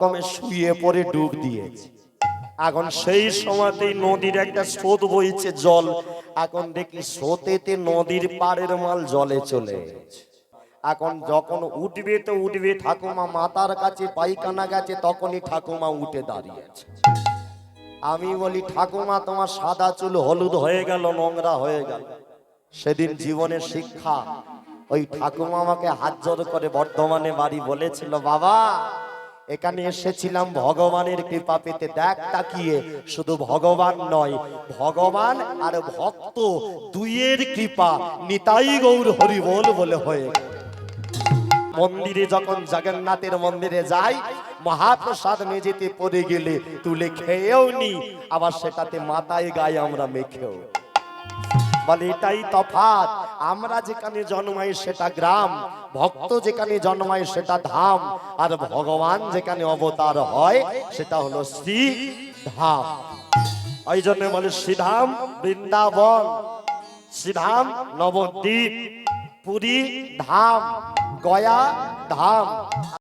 কমে শুয়ে পড়ে ডুব দিয়েছে। এখন সেই সময়তেই নদীর একটা স্রোত বইছে জল, এখন দেখি স্রোতেতে নদীর পাড়ের মাল জলে চলে গেছে। এখন যখন উঠবে তো উঠবে, ঠাকুমা মাতার কাছে পায়খানা গেছে, তখনই ঠাকুমা উঠে দাঁড়িয়েছে। আমি বলি ঠাকুমা তোমার সাদা চুল হলুদ হয়ে গেল, নোংরা হয়ে গেল। সেদিন জীবনের শিক্ষা, ওই ঠাকুমা আমাকে হাত জোড় করে বর্ধমানে বাড়ি বলেছিল, বাবা এখানে এসেছিলাম ভগবানের কৃপা পেতে, দেখ তাকিয়ে শুধু ভগবান নয়, ভগবান আর ভক্ত দুইয়ের কৃপা, নিতাই গৌর হরি বল বলে হয়ে। মন্দিরে যখন জগন্নাথের মন্দিরে যাই, মহাপ্রসাদ মেঝেতে পড়ে গেলে তুলে খেয়েও নি, আবার সেটাতে মাথায় গায়ে আমরা মেখেও। বলে এটাই তফাৎ, আমরা যেখানে জন্মাই সেটা গ্রাম, ভক্ত যেখানে জন্মায় সেটা ধাম, আর ভগবান যেখানে অবতার হয় সেটা হলো শ্রী ধাম। ওই জন্য বলে শ্রীধাম বৃন্দাবন, শ্রীধাম নবদ্বীপ, পুরী ধাম, গয়া ধাম।